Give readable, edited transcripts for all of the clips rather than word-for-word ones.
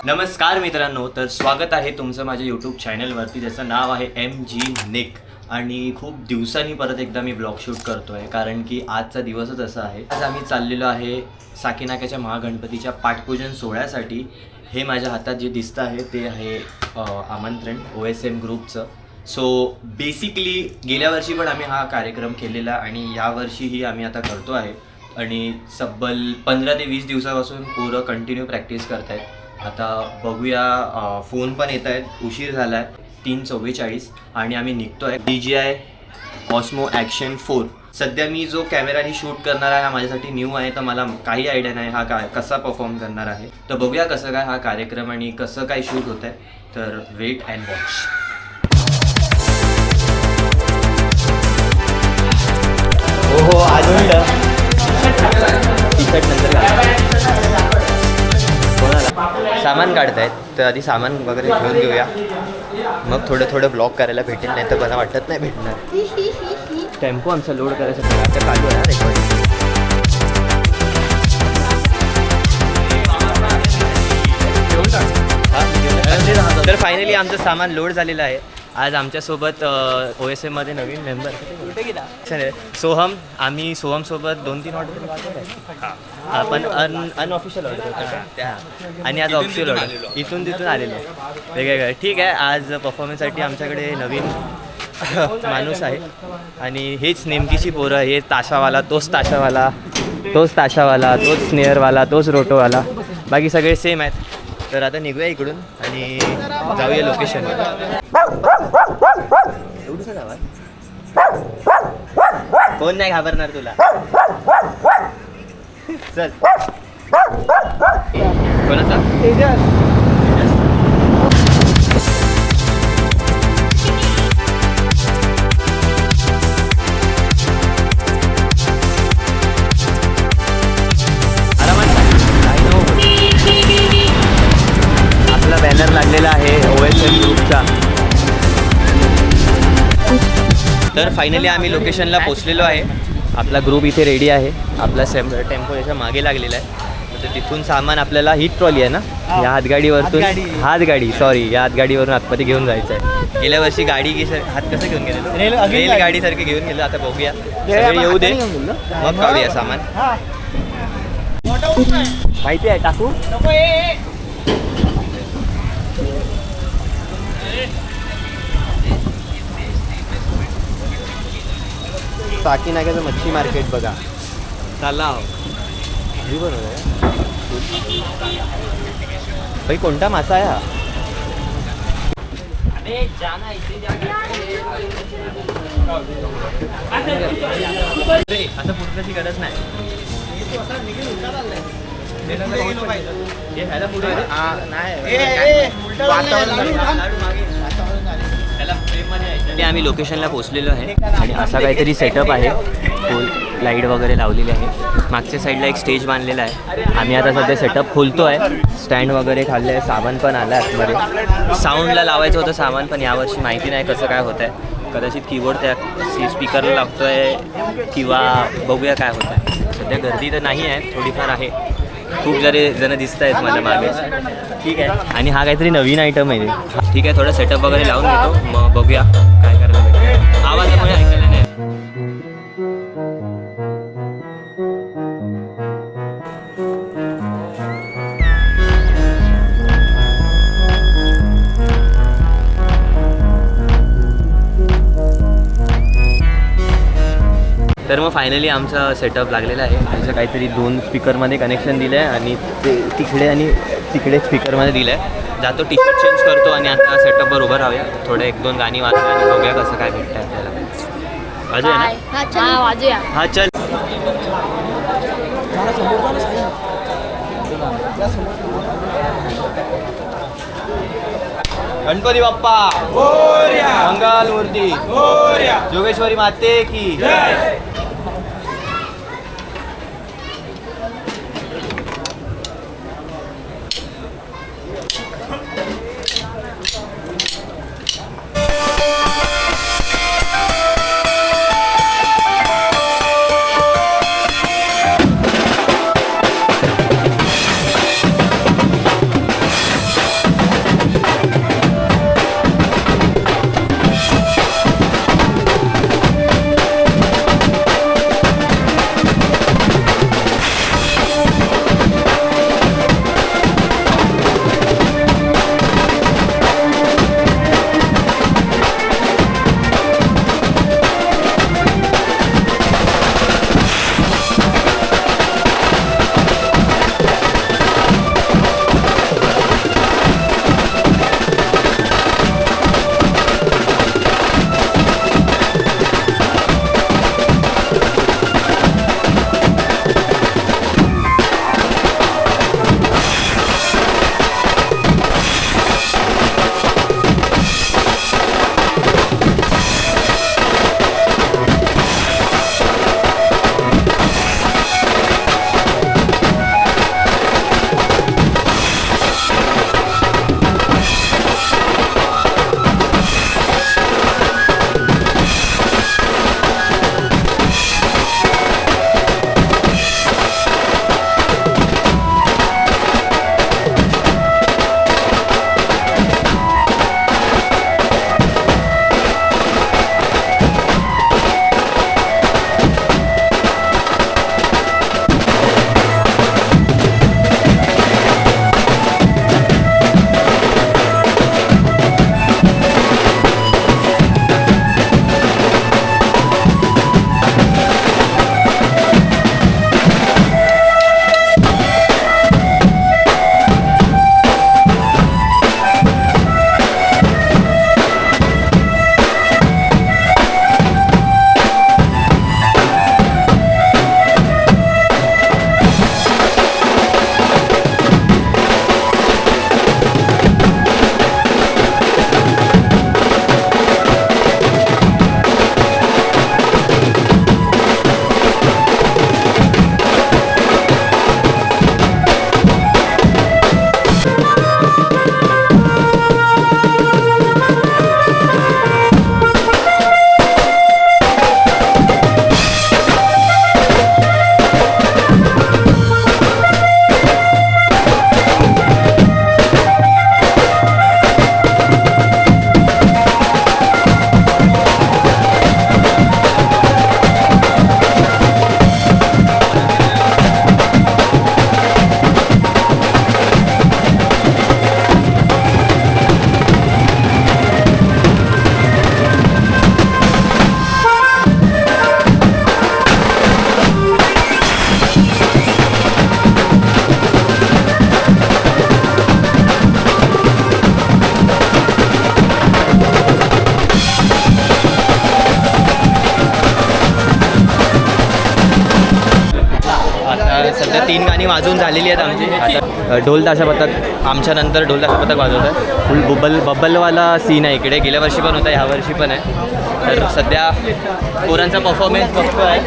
नमस्कार मित्रांनो, तर स्वागत आहे तुमचं माझ्या यूट्यूब चॅनलवरती ज्याचं नाव आहे MG निक. आणि खूप दिवसांनी परत एकदा मी ब्लॉग शूट करतो आहे कारण की आजचा दिवसच असा आहे. आज आम्ही चाललेलो आहे साकीनाक्याच्या महागणपतीच्या पाठपूजन सोहळ्यासाठी. हे माझ्या हातात जे दिसतं आहे ते आहे आमंत्रण OSM ग्रुपचं. सो बेसिकली गेल्या वर्षी पण आम्ही हा कार्यक्रम केलेला आणि यावर्षीही आम्ही आता करतो आहे. आणि तब्बल 15 ते 20 दिवसापासून पोरं कंटिन्यू प्रॅक्टिस करत आहेत. आता बघूया, फोन पण येत आहेत, उशीर झाला आहे 3:44 आणि आम्ही निघतो आहे. DJI Osmo Action 4. सध्या मी जो कॅमेरानी शूट करणार आहे हा माझ्यासाठी न्यू आहे, तर मला काही आयडिया नाही हा कसा परफॉर्म करणार आहे. तर बघूया कसं काय हा कार्यक्रम आणि कसं काय शूट होत आहे. तर वेट अँड वॉच. हो अजून टी शर्ट नंतर सामान काढतायत, तर आधी सामान वगैरे घेऊन घेऊया, मग थोडं ब्लॉग करायला भेटेल, नाही तर मला वाटत नाही भेटणार. टेम्पो आमचा लोड करायचा आता चालू आहे रेकॉर्डिंग. तर फायनली आमचं सामान लोड झालेलं आहे. आज आमच्यासोबत OSM मध्ये नवीन मेंबर सोहम. आम्ही सोहमसोबत 2-3 ऑर्डर आपण अनऑफिशियल ऑर्डर त्या आणि आज ऑफिशियल ऑर्डर इथून तिथून आलेलो वेगवेगळं. ठीक आहे, आज परफॉर्मन्ससाठी आमच्याकडे नवीन माणूस आहे आणि हेच नेमकीची पोरं. हे ताशावाला, तोच ताशावाला, तोच ताशावाला, तोच स्नेअरवाला, तोच रोटोवाला, बाकी सगळे सेम आहेत. तर आता निघूया इकडून आणि जाऊया लोकेशनवर. कोण नाही घाबरणार तुला, चल. कोणाचा आपला बॅनर लागलेला आहे OSM ग्रुपचा. तर फायनली आम्ही लोकेशनला पोचलेलो आहे. आपला ग्रुप इथे रेडी आहे. आपला टेम्पो याच्या मागे लागलेला आहे. तर तिथून सामान आपल्याला ही ट्रॉली आहे ना, या हातगाडीवरतून या हातगाडीवरून आतमध्ये घेऊन जायचं आहे. गेल्या वर्षी गाडी हात कसं घेऊन गेलेलो, रेलगाडीसारखं घेऊन गेलो. आता बघूया, सगळे येऊ दे मग काढूया सामान. माहिती आहे टाकू. साकीनाक्याचं मच्छी मार्केट बघा, तलाव बरोबर आहे. भाई कोणता मासा आहे हा? असं पुढची गरज नाही. आम्ही लोकेशनला पोहोचलेलो आहे आणि असा काहीतरी सेटअप आहे. फुल लाईट वगैरे लावलेली आहे. मागच्या साईडला एक स्टेज बांधलेला आहे. आम्ही आता सध्या सेटअप खोलतो आहे. स्टँड वगैरे खाल्ले आहे, सामान पण आला आहे आतमध्ये. साऊंडला लावायचं होतं सामान, पण यावर्षी माहिती नाही कसं काय होतं आहे. कदाचित कीबोर्ड त्या स्पीकरला लागतो आहे किंवा बघूया काय होतं आहे. सध्या गर्दी तर नाही आहे, थोडीफार आहे. खूप जण दिसत आहेत मला मागे. ठीक आहे, आणि हा काहीतरी नवीन आयटम आहे. ठीक आहे, थोडं सेटअप वगैरे लावून घेतो, मग बघूया काय करायला भेटेल. आवाजामुळे ऐकायला नाही. तर मग फायनली आमचा सेटअप लागलेला आहे. त्याचं काहीतरी 2 स्पीकरमध्ये कनेक्शन दिलं आहे आणि ते तिकडे आणि तिकडे स्पीकरमध्ये दिलं आहे. जातो, टी शर्ट चेंज करतो आणि आता सेटअपवर उभं राहूया. थोडं 1-2 गाणी वाजूया आणि बघूया कसं काय भेटतं आपल्याला. वाजूया ना? वाजूया. हा चल. गणपती बाप्पा मंगल मूर्ती, जोगेश्वरी माते की जय. वाजवून झालेली आहेत आमची. आता ढोल ताशा पथक आमच्या नंतर ढोल ताशा पथक वाजवत आहे. फुल बब्बलवाला सीन आहे इकडे. गेल्या वर्षी पण होता, ह्या वर्षी पण आहे. तर सध्या पोरांचा परफॉर्मन्स बघतो आहे.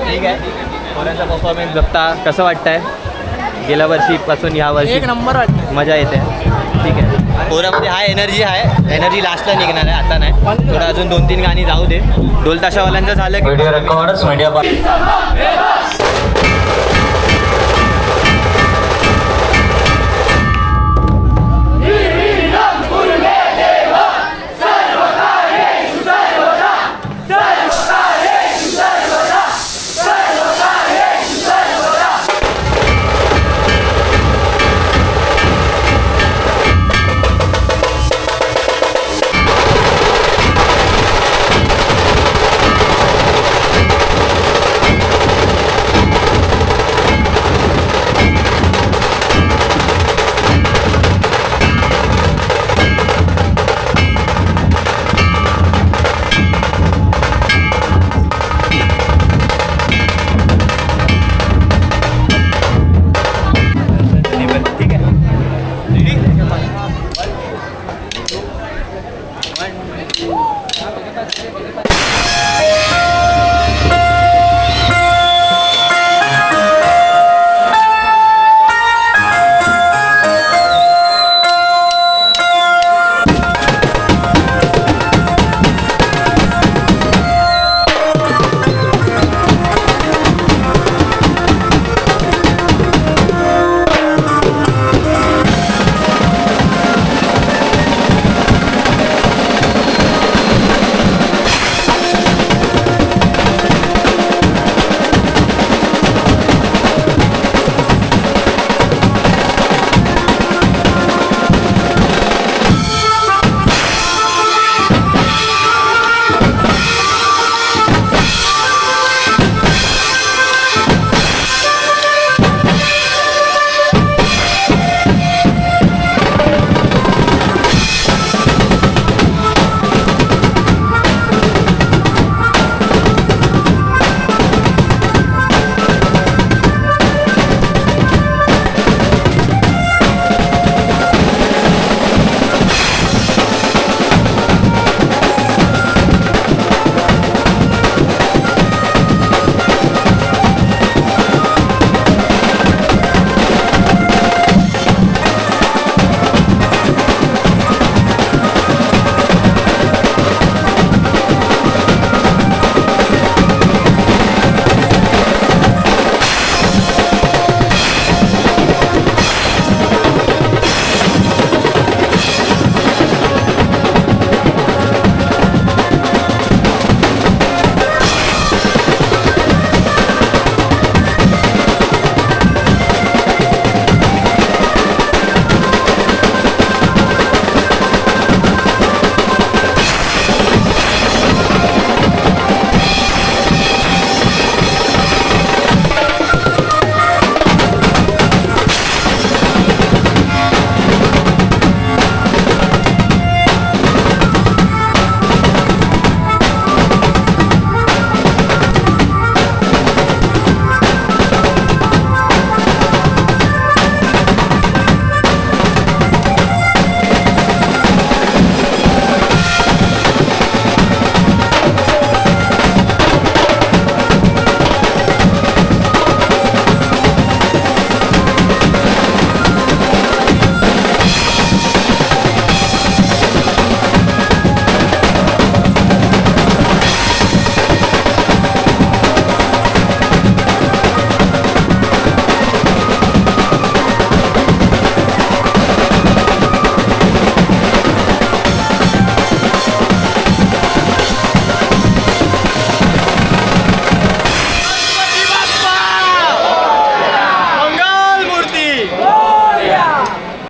ठीक आहे, पोरांचा परफॉर्मन्स बघता कसं वाटतं आहे? गेल्या वर्षीपासून ह्या वर्षी एक नंबर वाटतं. मजा येते. ठीक आहे, पोरामध्ये हाय एनर्जी आहे. एनर्जी लास्टला निघणार आहे, आता नाही. थोडं अजून 2-3 गाणी जाऊ दे. ढोल ताशावाल्यांचं झालं की